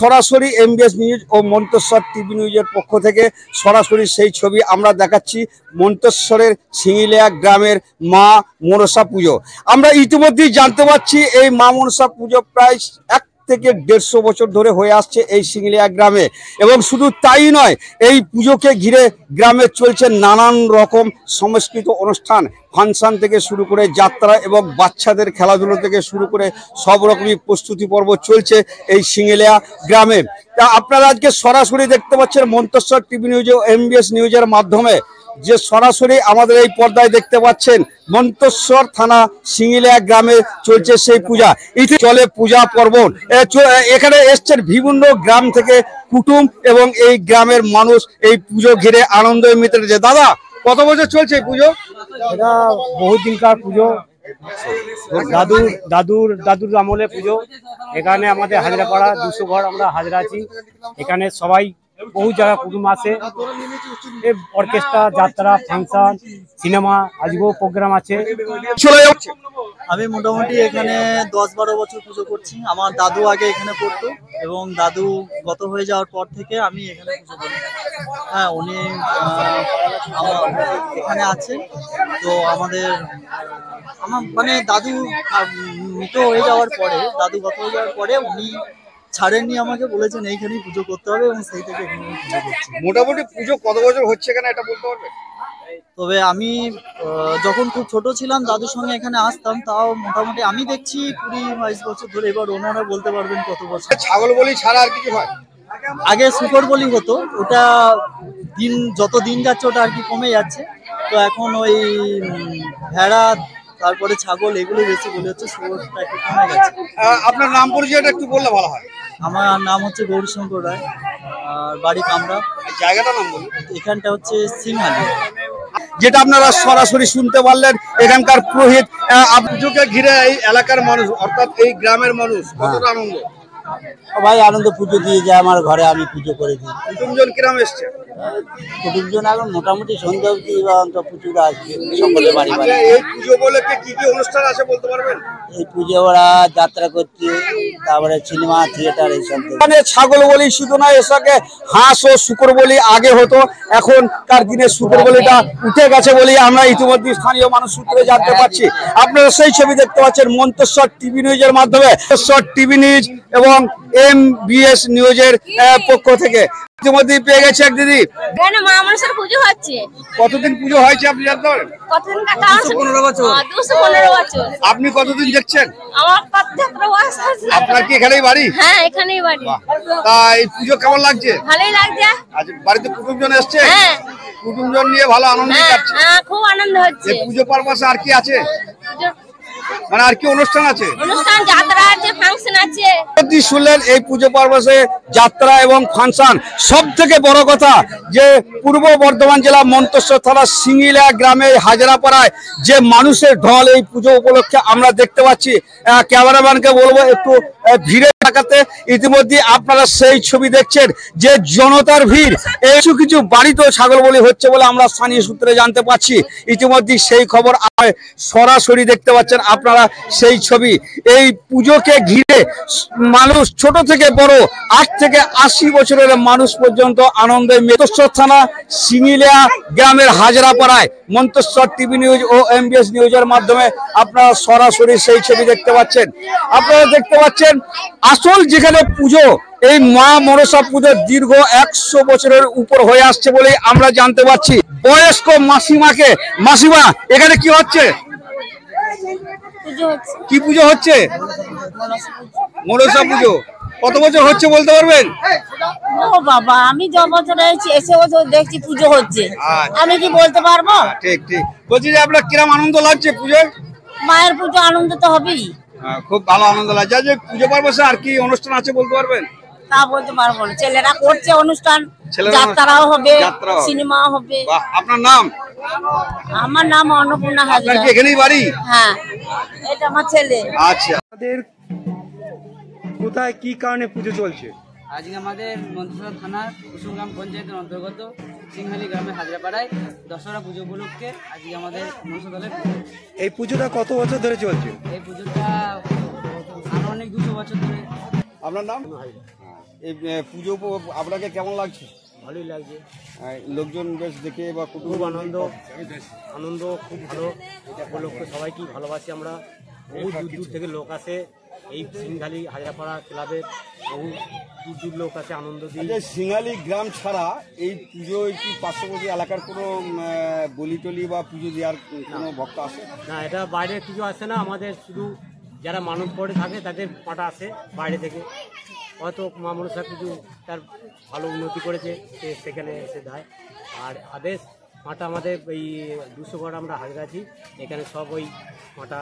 সরাসরি MBS news ও Manteswar TV নিউজের পক্ষ থেকে সরাসরি সেই ছবি আমরা দেখাচ্ছি। মন্তেশ্বরের সিঙ্গিলিয়া গ্রামের মা মনসা পুজো। আমরা ইতিমধ্যেই জানতে পারছি এই মা মনসা পুজো প্রায় 1 থেকে 150 বছর ধরে হয়ে আসছে এই সিঙ্গিলিয়া গ্রামে। এবং শুধু তাই নয়, এই পুজোকে ঘিরে গ্রামে চলছে নানান রকম সংস্কৃত অনুষ্ঠান, ফাংশন থেকে শুরু করে যাত্রা এবং বাচ্চাদের খেলাধুলো থেকে শুরু করে সব রকমই প্রস্তুতি পর্ব চলছে এই সিঙ্গিলিয়া গ্রামে। তা আপনারা আজকে সরাসরি দেখতে পাচ্ছেন মন্তেশ্বর টিভি নিউজ ও এমবিএস নিউজের মাধ্যমে যে সরাসরি আমাদের এই পর্দায় দেখতে পাচ্ছেন মন্তেশ্বর থানা সিঙ্গিলিয়া গ্রামে চলছে সেই পূজা। ইতি চলে পূজা পর্বণ। এখানে এসছেন বিভিন্ন গ্রাম থেকে কুটুম এবং এই গ্রামের মানুষ এই পুজো ঘিরে আনন্দ মেতেছে। দাদা, কত বছর চলছে এই পুজো? এটা বহু দিনকার পুজো, দাদুর আমলে পুজো। এখানে আমাদের হাজরা পাড়া 200 ঘর আমরা হাজরা আছি। এখানে সবাই বহু জায়গা কুটুম আসে, অর্কেস্ট্রা, যাত্রা, ফাংশন, সিনেমা, আজকেও প্রোগ্রাম আছে। আমি মোটামুটি এখানে 10-12 বছর পুজো করছি। আমার দাদু আগে এখানে পড়তো এবং দাদু গত হয়ে যাওয়ার পর থেকে আমি এখানে পুজো করি। হ্যাঁ, উনি এখানে আছে। তো আমার মানে দাদু মৃত হয়ে যাওয়ার পরে, দাদু গত হয়ে যাওয়ার পরে উনি ছাড়েননি, আমাকে বলেছেন এইখানেই পুজো করতে হবে এবং সেই থেকে এখানে পুজো করছি। মোটামুটি পুজো কত বছর হচ্ছে এখানে এটা বলতে পারবে? তবে আমি যখন খুব ছোট ছিলাম দাদুর সঙ্গে এখানে আসতাম, তাও মোটামুটি আমি দেখছি 20-22 বছর ধরে। এবার ওনারা বলতে পারবেন কত বছর। ছাগল বলি ছাড়া আর কিছু হয়? আগে শুকর বলি হতো, ওটা যত দিন যাচ্ছে ওটা আর কি কমে যাচ্ছে। তো এখন ওই ভেড়া, তারপরে ছাগল, এগুলো বেশি বলে হচ্ছে, শুকরটা একটু কমে গেছে। আপনার নাম পরিচয়টা একটু বললে ভালো হয়। আমার নাম হচ্ছে গৌরীশঙ্কর রায়, আর বাড়ি কামরা। জায়গাটার নাম বলুন। এখানটা হচ্ছে সিংহালি। যেটা আপনারা সরাসরি শুনতে পারলেন, এখানকার পুরোহিত। পুজোকে ঘিরে এই এলাকার মানুষ অর্থাৎ এই গ্রামের মানুষ কতটা আনন্দ? সবাই আনন্দ পুজো দিয়ে যায় আমার ঘরে, আমি পুজো করে দিই। কুটুমজন কিরাম এসছে? কুটুমজন এখন মোটামুটি সন্ধ্যা অবধি প্রচুর আসবে সকলের বাড়ি বাড়ি। এই পুজো উপলক্ষে কি কি অনুষ্ঠান আছে বলতে পারবেন? এই পুজো ওরা যাত্রা করছে, তারপরে সিনেমা, থিয়েটার, এইসব। মানে ছাগল বলি শুধু নয়, এসকে হাঁস ও শুকর বলি আগে হতো, এখনকার দিনে শুকর বলিটা উঠে গেছে বলে আমরা ইতিমধ্যে স্থানীয় মানুষ সূত্রে জানতে পারছি। আপনারা সেই ছবি দেখতে পাচ্ছেন মন্তেশ্বর টিভি নিউজের মাধ্যমে, মন্তেশ্বর টিভি নিউজ এবং এমবিএস নিউজের পক্ষ থেকে। ইতিমধ্যে পেয়ে গেছে এক দিদি। এখানে মা মনসার পুজো হচ্ছে। কতদিন পুজো হয়েছে আপনি জানতে পারেন? কতদিন? 215 বছর। 215 বছর। আপনি কতদিন দেখছেন? আমার 17 বছর। আপনার কি এখানেই বাড়ি? হ্যাঁ, এখানেই বাড়ি। তা এই পুজো কেমন লাগছে? ভালোই লাগছে। আজ বাড়িতে কুটুমজন এসছে? হ্যাঁ, কুটুমজন নিয়ে ভালো আনন্দ কাটছে। হ্যাঁ, খুব আনন্দ হচ্ছে। এই পুজো পারপাসে আর কি আছে? মানে আর কি অনুষ্ঠান আছে? অনুষ্ঠান, যাত্রা আছে, ফাংশন আছে। আপনি শুনলেন এই পুজো পারপাসে যাত্রা এবং ফাংশন। সব থেকে বড় কথা যে পূর্ব বর্ধমান জেলা মন্তেশ্বর থানা সিঙ্গিলিয়া গ্রামে হাজরাপাড়ায় যে মানুষের ঢল এই পুজো উপলক্ষে আমরা দেখতে পাচ্ছি। ক্যামেরাম্যানকে বলবো একটু ভিড়ে থাকাতে। ইতিমধ্যে আপনারা সেই ছবি দেখছেন যে জনতার ভিড়। কিছু কিছু বাড়িতেও ছাগল বলি হচ্ছে বলে আমরা স্থানীয় সূত্রে জানতে পারছি। ইতিমধ্যে সেই খবর সরাসরি দেখতে পাচ্ছেন আপনারা সেই ছবি। এই পুজোকে ঘিরে মানুষ ছোট থেকে বড় 8 থেকে 80 বছরের মানুষ পর্যন্ত আনন্দে। মন্তেশ্বর থানা সিঙ্গিলিয়া গ্রামের হাজরাপাড়ায় মন্তেশ্বর টিভি নিউজ ও এমবিএস নিউজের মাধ্যমে আপনারা সরাসরি সেই ছবি দেখতে পাচ্ছেন। আপনারা দেখতে পাচ্ছেন আসল যেখানে পুজো, এই মা মনসা পুজো দীর্ঘ 100 বছরের উপর হয়ে আসছে বলে আমরা জানতে পারছি। বয়স্ক মাসিমাকে, মাসিমা এখানে কি হচ্ছে? কি পুজো হচ্ছে? মনসা পুজো। কত বছর হচ্ছে বলতে পারবেন? ও বাবা, আমি যে বছর এসে বছর দেখছি পুজো হচ্ছে, আমি কি বলতে পারবো? ঠিক ঠিক। বলছি যে আপনার কিরম আনন্দ লাগছে পুজোয়? মায়ের পুজো আনন্দ তো হবেই। খুব ভালো আনন্দ লাগছে। যে পুজো পারপাসে আর কি অনুষ্ঠান আছে বলতে পারবেন? তা বলতে পারবো না, ছেলেরা করছে অনুষ্ঠান, যাত্রাও হবে, সিনেমাও হবে। আপনার নাম? আমার নাম অন্নপূর্ণা হাজরা। আপনার কি এখানেই বাড়ি? হ্যাঁ, এটা আমার ছেলে। আচ্ছা। কোথায় কি কারণে পুজো চলছে? আজকে আমাদের মন্ত্রিসভা থানার কুসুমগ্রাম পঞ্চায়েতের অন্তর্গত সিংহালি গ্রামের হাজরাপাড়ায় দশহরা পুজো উপলক্ষে আজকে আমাদের মনসা দলের পুজো। এই পুজোটা কত বছর ধরে চলছে? এই পুজোটা আনুমানিক 200 বছর ধরে। আপনার নাম? এই পুজো আপনাকে কেমন লাগছে? ভালোই লাগছে, লোকজন বেশ দেখে বা খুব আনন্দ খুব ভালো। এটা উপলক্ষে সবাইকে ভালোবাসি আমরা। বহু দূর দূর থেকে লোক আসে এই সিংহালি হাজরাপাড়া ক্লাবে, বহু দূর দূর লোক আসে আনন্দ দিয়ে। সিংহালি গ্রাম ছাড়া এই পুজোয় কি পার্শ্ববর্তী এলাকার কোনো বলি টলি বা পুজো দেওয়ার কোনো ভক্ত আসে? না, এটা বাইরে কিছু আসে না, আমাদের শুধু যারা মানত করে থাকে তাদের পাটা আসে বাইরে থেকে। হয়তো মা মনসা কিছু তার ভালো উন্নতি করেছে, সে সেখানে এসে দেয়। আর আদেশ পাটা আমাদের এই 200 ঘর আমরা হাজিরা আছি, এখানে সব ওই পাটা